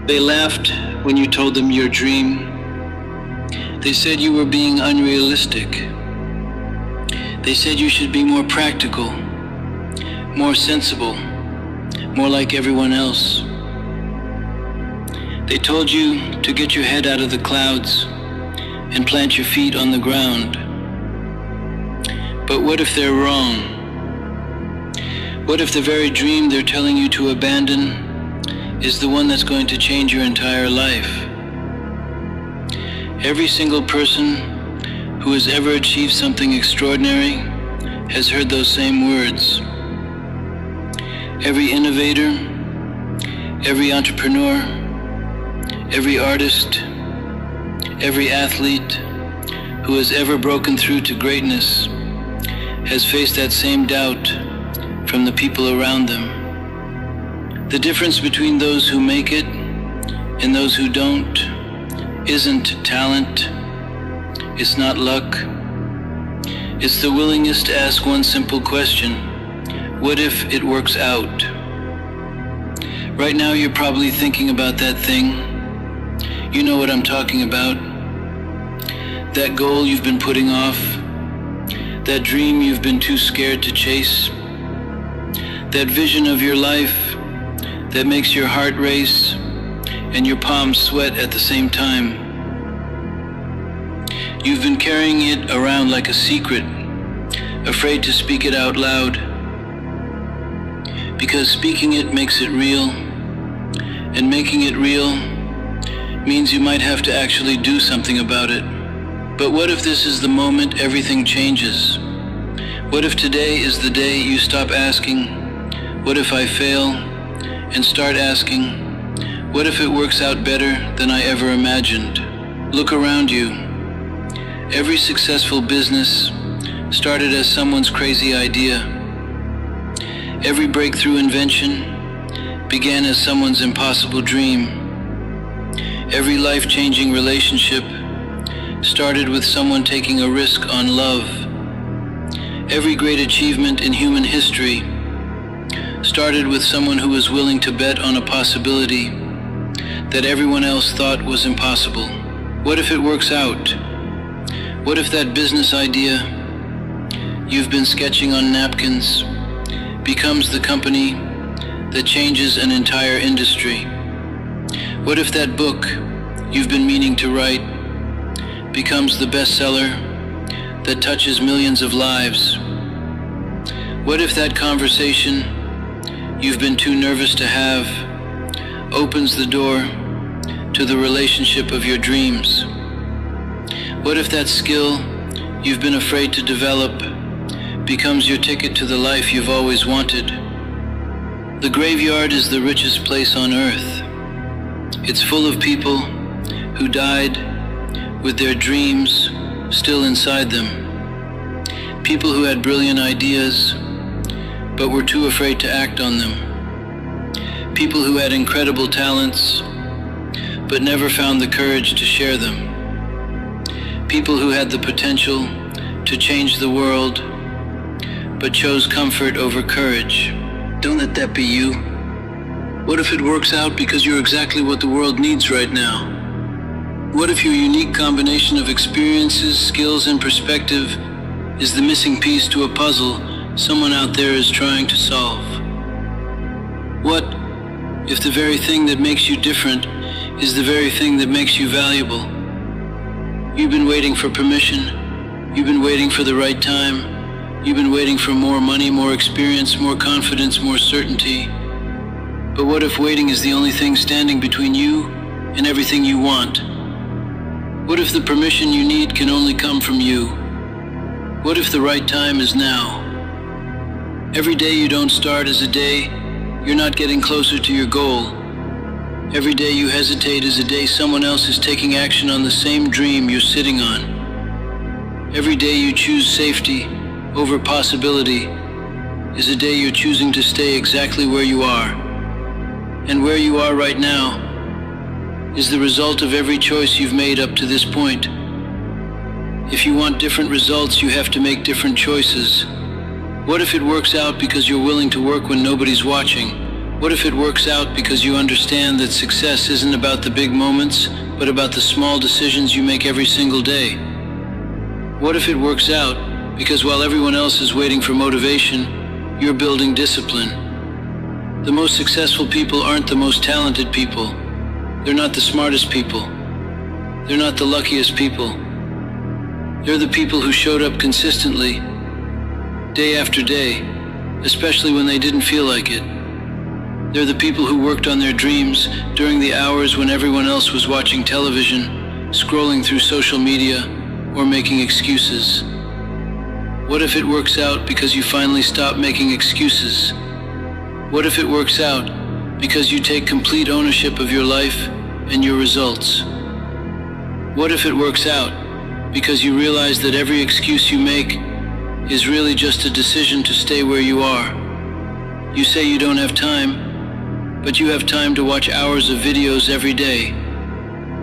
They laughed when you told them your dream. They said you were being unrealistic. They said you should be more practical, more sensible, more like everyone else. They told you to get your head out of the clouds and plant your feet on the ground. But what if they're wrong? What if the very dream they're telling you to abandon is the one that's going to change your entire life? Every single person who has ever achieved something extraordinary has heard those same words. Every innovator, every entrepreneur, every artist, every athlete who has ever broken through to greatness has faced that same doubt from the people around them. The difference between those who make it and those who don't isn't talent, it's not luck. It's the willingness to ask one simple question: what if it works out? Right now you're probably thinking about that thing. You know what I'm talking about. That goal you've been putting off, that dream you've been too scared to chase, that vision of your life that makes your heart race and your palms sweat at the same time. You've been carrying it around like a secret, afraid to speak it out loud, because speaking it makes it real, and making it real means you might have to actually do something about it. But what if this is the moment everything changes? What if today is the day you stop asking, what if I fail? And start asking, what if it works out better than I ever imagined? Look around you. Every successful business started as someone's crazy idea. Every breakthrough invention began as someone's impossible dream. Every life-changing relationship started with someone taking a risk on love. Every great achievement in human history started with someone who was willing to bet on a possibility that everyone else thought was impossible. What if it works out? What if that business idea you've been sketching on napkins becomes the company that changes an entire industry? What if that book you've been meaning to write becomes the bestseller that touches millions of lives? What if that conversation you've been too nervous to have opens the door to the relationship of your dreams? What if that skill you've been afraid to develop becomes your ticket to the life you've always wanted? The graveyard is the richest place on earth. It's full of people who died with their dreams still inside them. People who had brilliant ideas but were too afraid to act on them. People who had incredible talents, but never found the courage to share them. People who had the potential to change the world, but chose comfort over courage. Don't let that be you. What if it works out because you're exactly what the world needs right now? What if your unique combination of experiences, skills, and perspective is the missing piece to a puzzle someone out there is trying to solve? What if the very thing that makes you different is the very thing that makes you valuable? You've been waiting for permission. You've been waiting for the right time. You've been waiting for more money, more experience, more confidence, more certainty. But what if waiting is the only thing standing between you and everything you want? What if the permission you need can only come from you? What if the right time is now? Every day you don't start is a day you're not getting closer to your goal. Every day you hesitate is a day someone else is taking action on the same dream you're sitting on. Every day you choose safety over possibility is a day you're choosing to stay exactly where you are. And where you are right now is the result of every choice you've made up to this point. If you want different results, you have to make different choices. What if it works out because you're willing to work when nobody's watching? What if it works out because you understand that success isn't about the big moments, but about the small decisions you make every single day? What if it works out because while everyone else is waiting for motivation, you're building discipline? The most successful people aren't the most talented people. They're not the smartest people. They're not the luckiest people. They're the people who showed up consistently, day after day, especially when they didn't feel like it. They're the people who worked on their dreams during the hours when everyone else was watching television, scrolling through social media, or making excuses. What if it works out because you finally stop making excuses? What if it works out because you take complete ownership of your life and your results? What if it works out because you realize that every excuse you make is really just a decision to stay where you are? You say you don't have time, but you have time to watch hours of videos every day.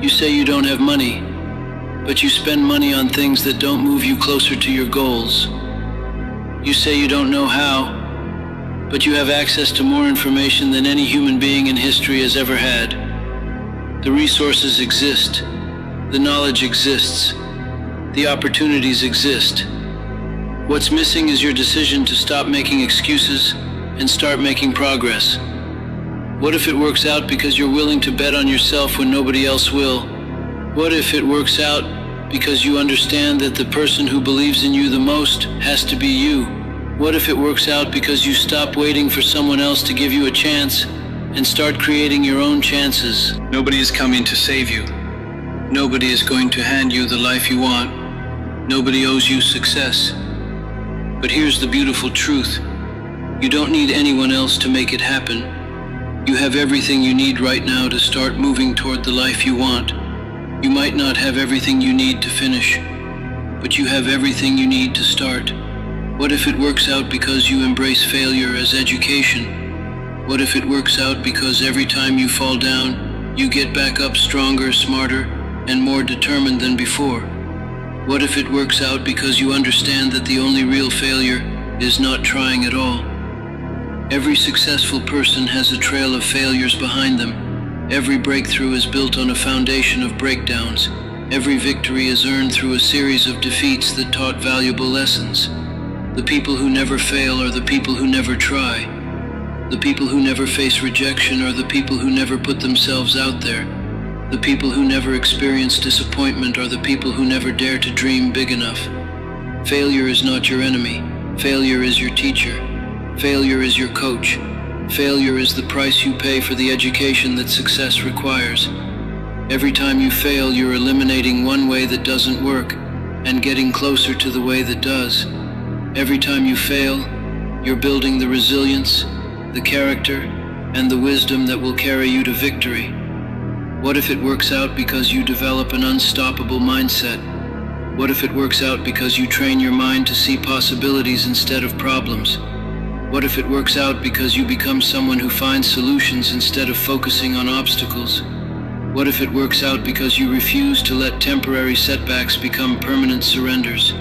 You say you don't have money, but you spend money on things that don't move you closer to your goals. You say you don't know how, but you have access to more information than any human being in history has ever had. The resources exist, the knowledge exists, the opportunities exist. What's missing is your decision to stop making excuses and start making progress. What if it works out because you're willing to bet on yourself when nobody else will? What if it works out because you understand that the person who believes in you the most has to be you? What if it works out because you stop waiting for someone else to give you a chance and start creating your own chances? Nobody is coming to save you. Nobody is going to hand you the life you want. Nobody owes you success. But here's the beautiful truth. You don't need anyone else to make it happen. You have everything you need right now to start moving toward the life you want. You might not have everything you need to finish, but you have everything you need to start. What if it works out because you embrace failure as education? What if it works out because every time you fall down, you get back up stronger, smarter, and more determined than before? What if it works out because you understand that the only real failure is not trying at all? Every successful person has a trail of failures behind them. Every breakthrough is built on a foundation of breakdowns. Every victory is earned through a series of defeats that taught valuable lessons. The people who never fail are the people who never try. The people who never face rejection are the people who never put themselves out there. The people who never experience disappointment are the people who never dare to dream big enough. Failure is not your enemy. Failure is your teacher. Failure is your coach. Failure is the price you pay for the education that success requires. Every time you fail, you're eliminating one way that doesn't work and getting closer to the way that does. Every time you fail, you're building the resilience, the character, and the wisdom that will carry you to victory. What if it works out because you develop an unstoppable mindset? What if it works out because you train your mind to see possibilities instead of problems? What if it works out because you become someone who finds solutions instead of focusing on obstacles? What if it works out because you refuse to let temporary setbacks become permanent surrenders?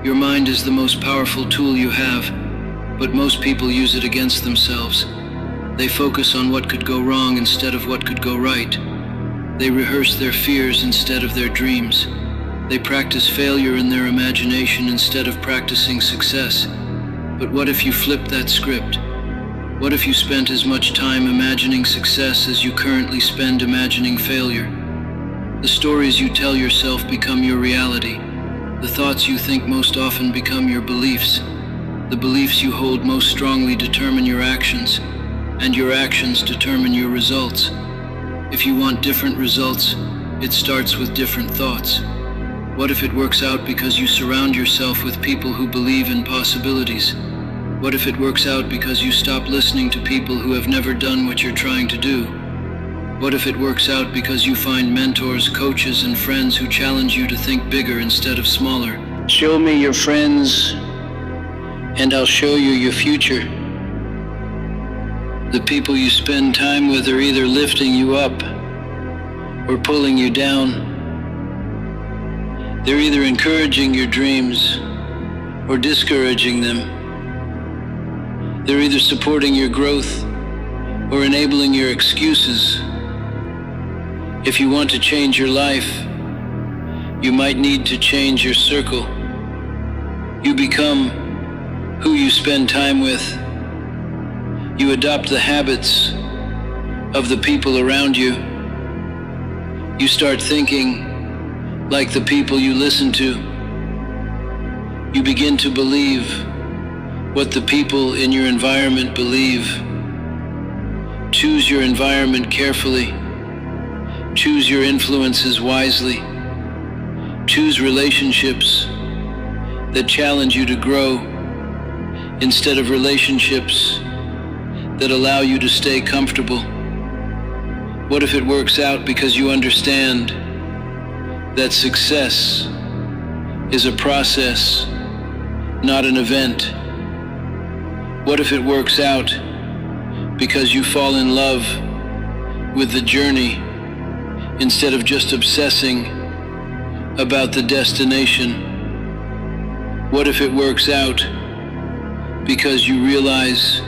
Your mind is the most powerful tool you have, but most people use it against themselves. They focus on what could go wrong instead of what could go right. They rehearse their fears instead of their dreams. They practice failure in their imagination instead of practicing success. But what if you flipped that script? What if you spent as much time imagining success as you currently spend imagining failure? The stories you tell yourself become your reality. The thoughts you think most often become your beliefs. The beliefs you hold most strongly determine your actions, and your actions determine your results. If you want different results, it starts with different thoughts. What if it works out because you surround yourself with people who believe in possibilities? What if it works out because you stop listening to people who have never done what you're trying to do? What if it works out because you find mentors, coaches, and friends who challenge you to think bigger instead of smaller? Show me your friends, and I'll show you your future. The people you spend time with are either lifting you up or pulling you down. They're either encouraging your dreams or discouraging them. They're either supporting your growth or enabling your excuses. If you want to change your life, you might need to change your circle. You become who you spend time with. You adopt the habits of the people around you. You start thinking like the people you listen to. You begin to believe what the people in your environment believe. Choose your environment carefully. Choose your influences wisely. Choose relationships that challenge you to grow instead of relationships that allow you to stay comfortable. What if it works out because you understand that success is a process, not an event? What if it works out because you fall in love with the journey instead of just obsessing about the destination? What if it works out because you realize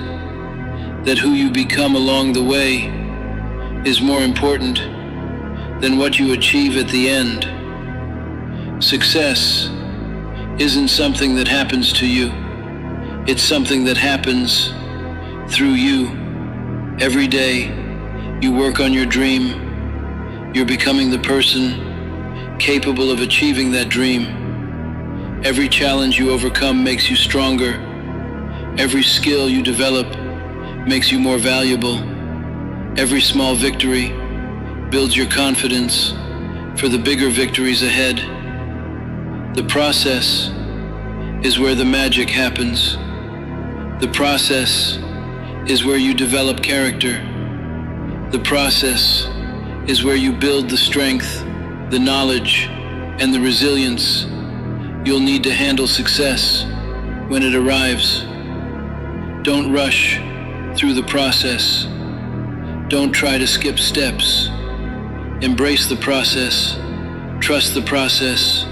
that who you become along the way is more important than what you achieve at the end? Success isn't something that happens to you. It's something that happens through you. Every day, you work on your dream. You're becoming the person capable of achieving that dream. Every challenge you overcome makes you stronger. Every skill you develop makes you more valuable. Every small victory builds your confidence for the bigger victories ahead. The process is where the magic happens. The process is where you develop character. The process is where you build the strength, the knowledge, and the resilience you'll need to handle success when it arrives. Don't rush through the process. Don't try to skip steps. Embrace the process. Trust the process.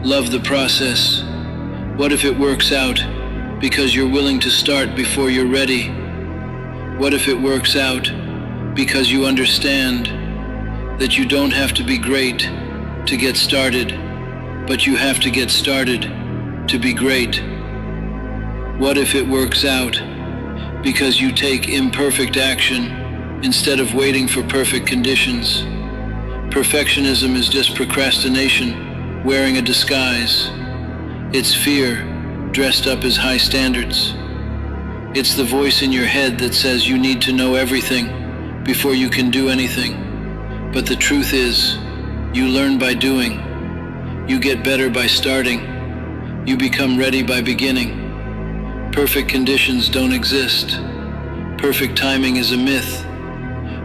Love the process. What if it works out because you're willing to start before you're ready? What if it works out because you understand that you don't have to be great to get started, but you have to get started to be great? What if it works out because you take imperfect action instead of waiting for perfect conditions? Perfectionism is just procrastination wearing a disguise. It's fear dressed up as high standards. It's the voice in your head that says you need to know everything before you can do anything. But the truth is, you learn by doing. You get better by starting. You become ready by beginning. Perfect conditions don't exist. Perfect timing is a myth.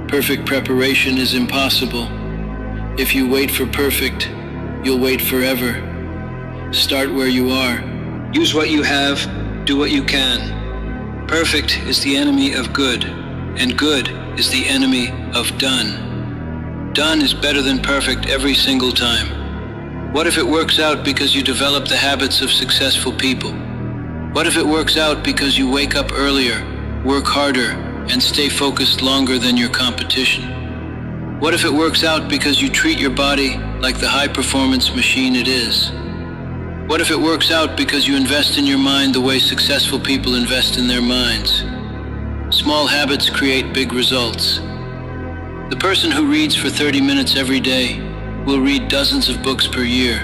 Perfect preparation is impossible. If you wait for perfect, you'll wait forever. Start where you are. Use what you have, do what you can. Perfect is the enemy of good, and good is the enemy of done. Done is better than perfect every single time. What if it works out because you develop the habits of successful people? What if it works out because you wake up earlier, work harder, and stay focused longer than your competition? What if it works out because you treat your body like the high-performance machine it is? What if it works out because you invest in your mind the way successful people invest in their minds? Small habits create big results. The person who reads for 30 minutes every day will read dozens of books per year.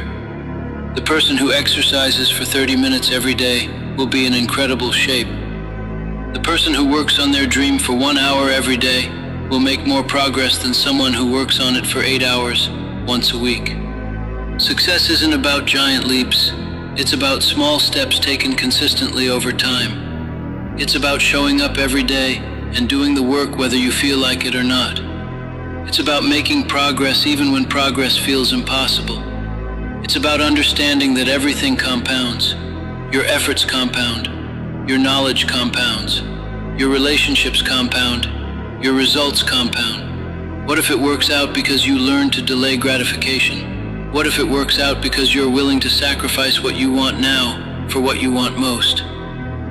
The person who exercises for 30 minutes every day will be in incredible shape. The person who works on their dream for 1 hour every day will make more progress than someone who works on it for 8 hours once a week. Success isn't about giant leaps. It's about small steps taken consistently over time. It's about showing up every day and doing the work whether you feel like it or not. It's about making progress even when progress feels impossible. It's about understanding that everything compounds. Your efforts compound. Your knowledge compounds. Your relationships compound. Your results compound. What if it works out because you learn to delay gratification? What if it works out because you're willing to sacrifice what you want now for what you want most?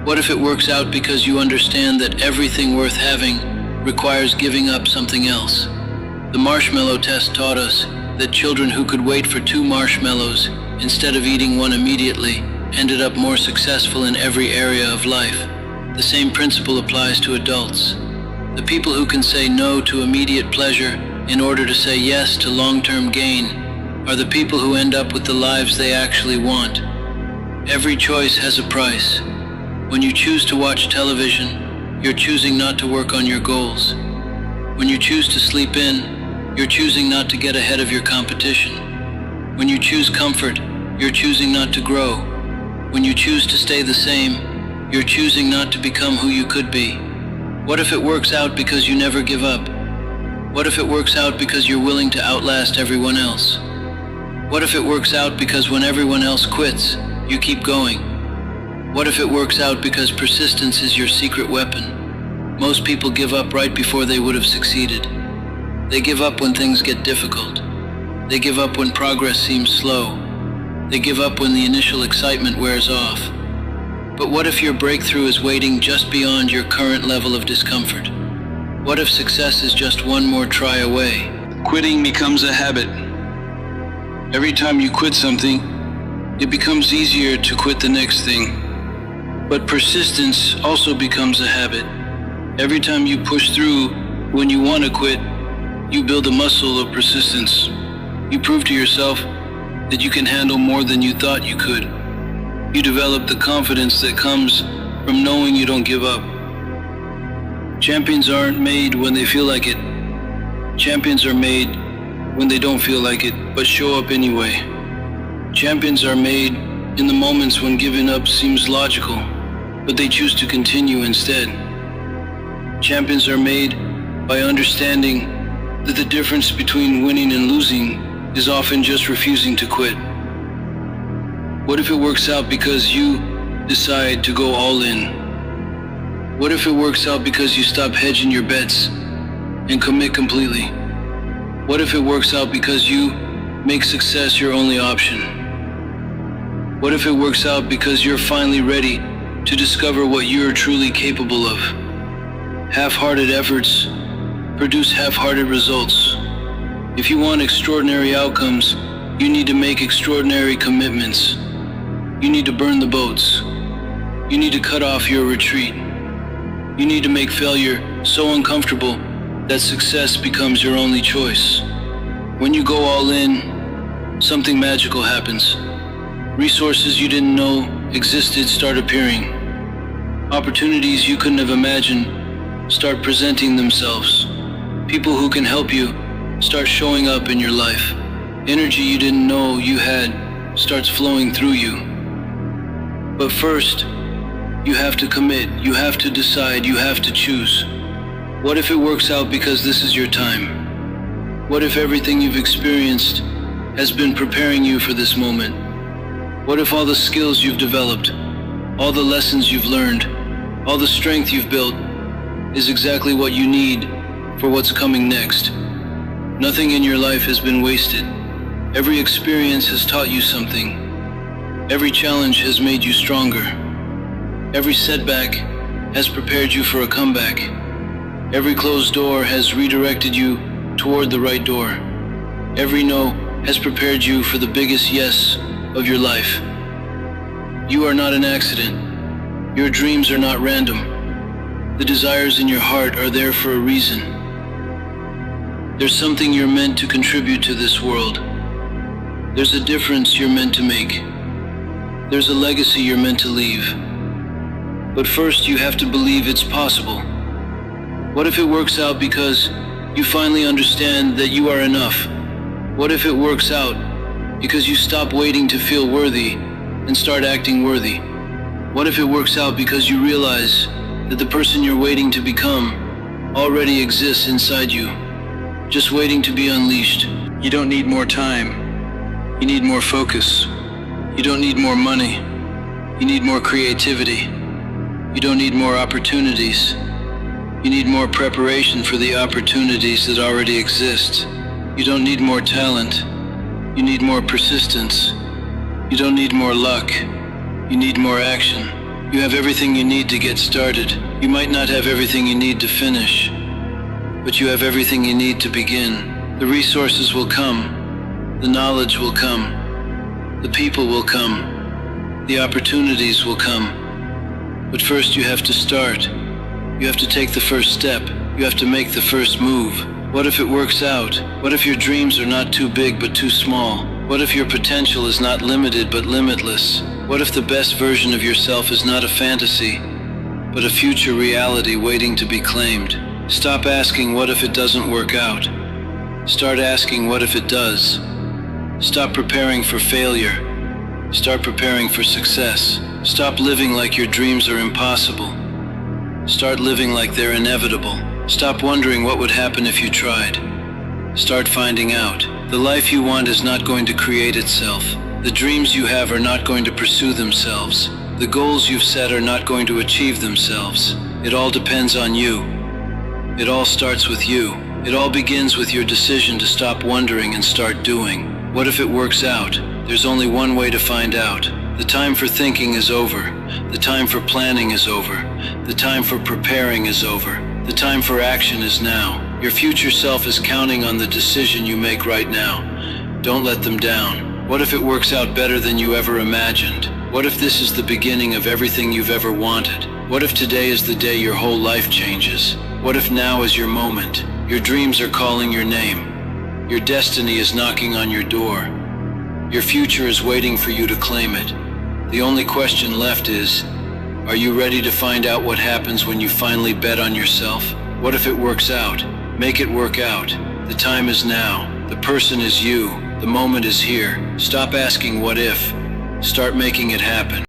What if it works out because you understand that everything worth having requires giving up something else. The marshmallow test taught us that children who could wait for 2 marshmallows instead of eating one immediately ended up more successful in every area of life. The same principle applies to adults. The people who can say no to immediate pleasure in order to say yes to long-term gain are the people who end up with the lives they actually want. Every choice has a price. When you choose to watch television, you're choosing not to work on your goals. When you choose to sleep in, you're choosing not to get ahead of your competition. When you choose comfort, you're choosing not to grow. When you choose to stay the same, you're choosing not to become who you could be. What if it works out because you never give up? What if it works out because you're willing to outlast everyone else? What if it works out because when everyone else quits, you keep going? What if it works out because persistence is your secret weapon? Most people give up right before they would have succeeded. They give up when things get difficult. They give up when progress seems slow. They give up when the initial excitement wears off. But what if your breakthrough is waiting just beyond your current level of discomfort? What if success is just one more try away? Quitting becomes a habit. Every time you quit something, it becomes easier to quit the next thing. But persistence also becomes a habit. Every time you push through when you want to quit, you build a muscle of persistence. You prove to yourself that you can handle more than you thought you could. You develop the confidence that comes from knowing you don't give up. Champions aren't made when they feel like it. Champions are made when they don't feel like it, but show up anyway. Champions are made in the moments when giving up seems logical, but they choose to continue instead. Champions are made by understanding that the difference between winning and losing is often just refusing to quit. What if it works out because you decide to go all in? What if it works out because you stop hedging your bets and commit completely? What if it works out because you make success your only option? What if it works out because you're finally ready to discover what you're truly capable of? Half-hearted efforts produce half-hearted results. If you want extraordinary outcomes, you need to make extraordinary commitments. You need to burn the boats. You need to cut off your retreat. You need to make failure so uncomfortable that success becomes your only choice. When you go all in, something magical happens. Resources you didn't know existed start appearing. Opportunities you couldn't have imagined start presenting themselves. People who can help you start showing up in your life. Energy you didn't know you had starts flowing through you. But first, you have to commit, you have to decide, you have to choose. What if it works out because this is your time? What if everything you've experienced has been preparing you for this moment? What if all the skills you've developed, all the lessons you've learned, all the strength you've built is exactly what you need for what's coming next? Nothing in your life has been wasted. Every experience has taught you something. Every challenge has made you stronger. Every setback has prepared you for a comeback. Every closed door has redirected you toward the right door. Every no has prepared you for the biggest yes of your life. You are not an accident. Your dreams are not random. The desires in your heart are there for a reason. There's something you're meant to contribute to this world. There's a difference you're meant to make. There's a legacy you're meant to leave. But first you have to believe it's possible. What if it works out because you finally understand that you are enough? What if it works out because you stop waiting to feel worthy and start acting worthy? What if it works out because you realize that the person you're waiting to become already exists inside you, just waiting to be unleashed? You don't need more time. You need more focus. You don't need more money. You need more creativity. You don't need more opportunities. You need more preparation for the opportunities that already exist. You don't need more talent. You need more persistence. You don't need more luck. You need more action. You have everything you need to get started. You might not have everything you need to finish, but you have everything you need to begin. The resources will come, the knowledge will come, the people will come, the opportunities will come. But first you have to start. You have to take the first step. You have to make the first move. What if it works out? What if your dreams are not too big but too small? What if your potential is not limited but limitless? What if the best version of yourself is not a fantasy, but a future reality waiting to be claimed? Stop asking what if it doesn't work out. Start asking what if it does. Stop preparing for failure. Start preparing for success. Stop living like your dreams are impossible. Start living like they're inevitable. Stop wondering what would happen if you tried. Start finding out. The life you want is not going to create itself. The dreams you have are not going to pursue themselves. The goals you've set are not going to achieve themselves. It all depends on you. It all starts with you. It all begins with your decision to stop wondering and start doing. What if it works out? There's only one way to find out. The time for thinking is over. The time for planning is over. The time for preparing is over. The time for action is now. Your future self is counting on the decision you make right now. Don't let them down. What if it works out better than you ever imagined? What if this is the beginning of everything you've ever wanted? What if today is the day your whole life changes? What if now is your moment? Your dreams are calling your name. Your destiny is knocking on your door. Your future is waiting for you to claim it. The only question left is, are you ready to find out what happens when you finally bet on yourself? What if it works out? Make it work out. The time is now. The person is you. The moment is here. Stop asking what if. Start making it happen.